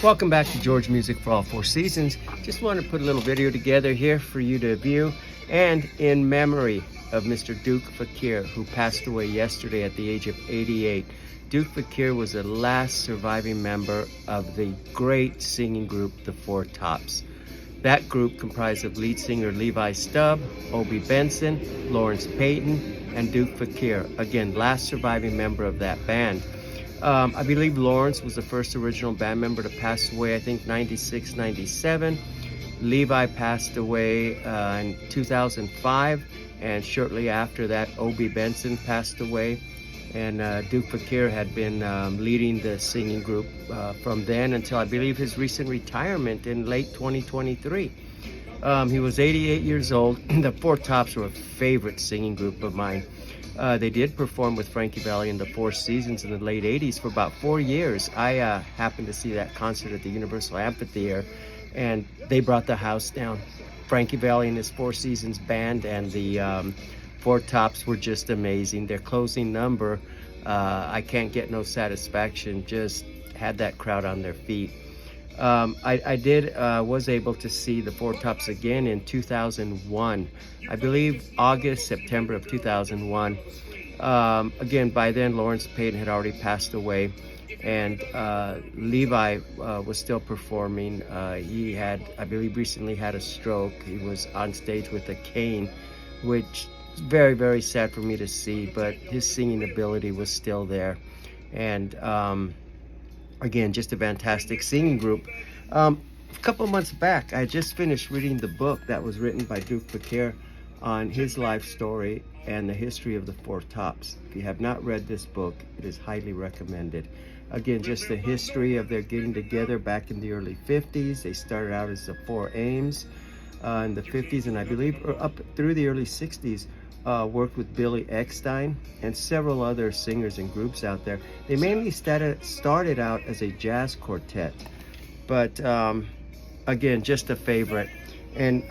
Welcome back to George Music for All Four Seasons. Just wanted to put a little video together here for you to view, and in memory of Mr. Duke Fakir, who passed away yesterday at the age of 88. Duke Fakir was the last surviving member of the great singing group, the Four Tops. That group comprised of lead singer Levi Stubb, Obie Benson, Lawrence Payton, and Duke Fakir. Again, last surviving member of that band. I believe Lawrence was the first original band member to pass away, I think 96, 97. Levi passed away in 2005, and shortly after that, Obie Benson passed away. And Duke Fakir had been leading the singing group from then until I believe his recent retirement in late 2023. He was 88 years old. The Four Tops were a favorite singing group of mine. They did perform with Frankie Valli in the Four Seasons in the late 80s for about 4 years. I happened to see that concert at the Universal Amphitheater, and they brought the house down. Frankie Valli and his Four Seasons band and the Four Tops were just amazing. Their closing number, I Can't Get No Satisfaction, just had that crowd on their feet. I was able to see the Four Tops again in 2001. I believe August, September of 2001. Again, by then Lawrence Payton had already passed away, and Levi was still performing. He had, I believe, recently had a stroke. He was on stage with a cane, which is very, very sad for me to see, but his singing ability was still there. And again, just a fantastic singing group. A couple of months back, I just finished reading the book that was written by Duke Fakir on his life story and the history of the Four Tops. If you have not read this book, it is highly recommended. Again, just the history of their getting together back in the early 50s. They started out as the Four Ames in the 50s, and I believe up through the early 60s, worked with Billy Eckstine and several other singers and groups out there. They mainly started out as a jazz quartet, but again, just a favorite. And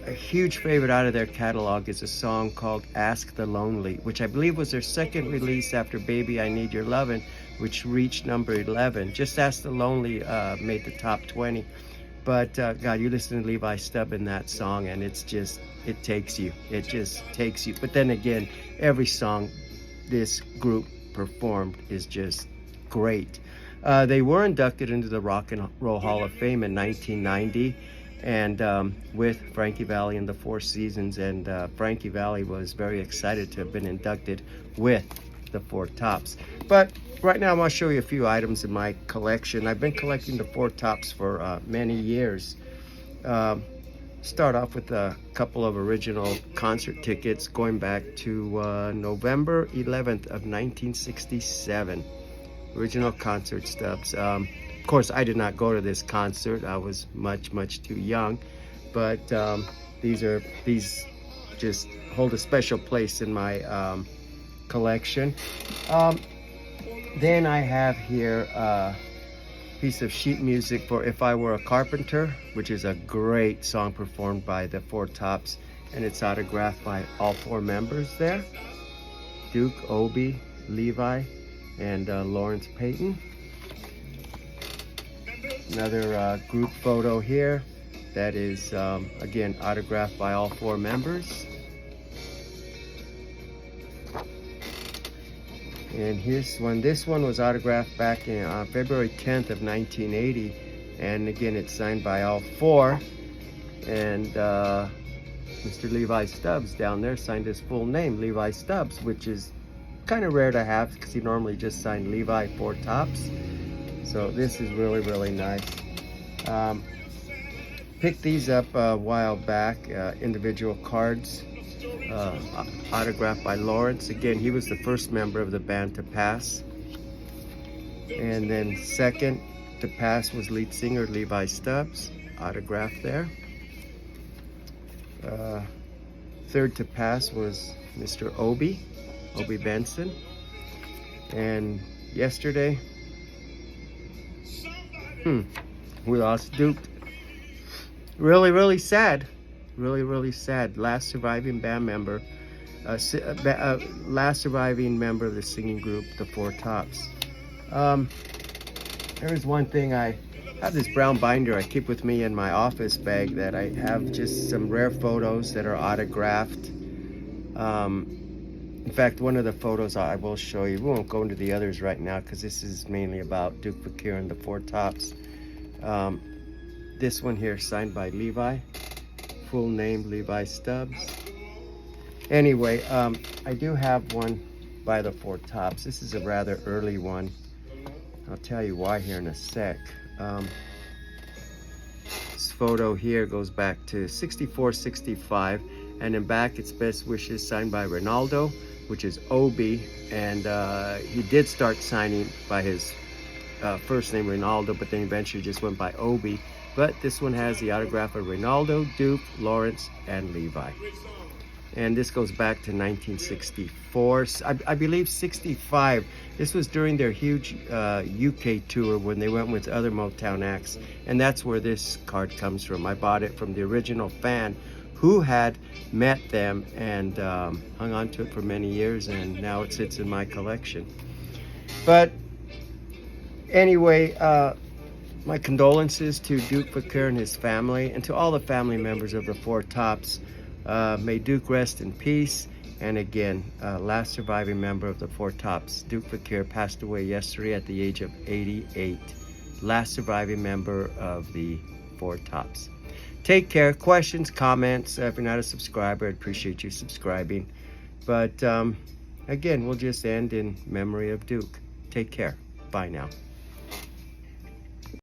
a huge favorite out of their catalog is a song called Ask the Lonely, which I believe was their second release after Baby I Need Your Lovin', which reached number 11. Just Ask the Lonely made the top 20. But God, you listen to Levi Stubb in that song, and it's just, it takes you. It just takes you. But then again, every song this group performed is just great. They were inducted into the Rock and Roll Hall of Fame in 1990, and with Frankie Valli and the Four Seasons. And Frankie Valli was very excited to have been inducted with the Four Tops. But right now, I'm going to show you a few items in my collection. I've been collecting the Four Tops for many years. Start off with a couple of original concert tickets going back to November 11th of 1967. Original concert stubs. Of course, I did not go to this concert. I was much too young. But these just hold a special place in my collection. Then I have here a piece of sheet music for If I Were a Carpenter, which is a great song performed by the Four Tops, and it's autographed by all four members there: Duke, Obie, Levi, and Lawrence Payton. Another group photo here that is again autographed by all four members. And here's one. This one was autographed back in February 10th of 1980, and again it's signed by all four. And Mr. Levi Stubbs down there signed his full name, Levi Stubbs, which is kind of rare to have because he normally just signed Levi Four Tops. So this is really nice. Picked these up a while back, individual cards. Autographed by Lawrence. Again, he was the first member of the band to pass. And then second to pass was lead singer Levi Stubbs, autographed there. Third to pass was Mr. Obie Benson. And yesterday, we lost Duke. Really sad. Really sad. Last surviving band member, last surviving member of the singing group, the Four Tops. There is one thing, I have this brown binder I keep with me in my office bag that I have just some rare photos that are autographed. In fact, one of the photos I will show you. We won't go into the others right now because this is mainly about Duke Fakir and the Four Tops. This one here signed by Levi. Full name Levi Stubbs. Anyway, I do have one by the Four Tops. This is a rather early one. I'll tell you why here in a sec. This photo here goes back to 64-65, and in back it's best wishes signed by Ronaldo, which is Obi, and he did start signing by his first name Ronaldo, but then eventually just went by Obi. But this one has the autograph of Ronaldo, Duke, Lawrence, and Levi. And this goes back to 1964. I believe 65. This was during their huge UK tour when they went with other Motown acts. And that's where this card comes from. I bought it from the original fan who had met them and hung on to it for many years. And now it sits in my collection. But anyway, my condolences to Duke Fakir and his family, and to all the family members of the Four Tops. May Duke rest in peace. And again, last surviving member of the Four Tops, Duke Fakir, passed away yesterday at the age of 88. Last surviving member of the Four Tops. Take care. Questions, comments. If you're not a subscriber, I'd appreciate you subscribing. But again, we'll just end in memory of Duke. Take care. Bye now.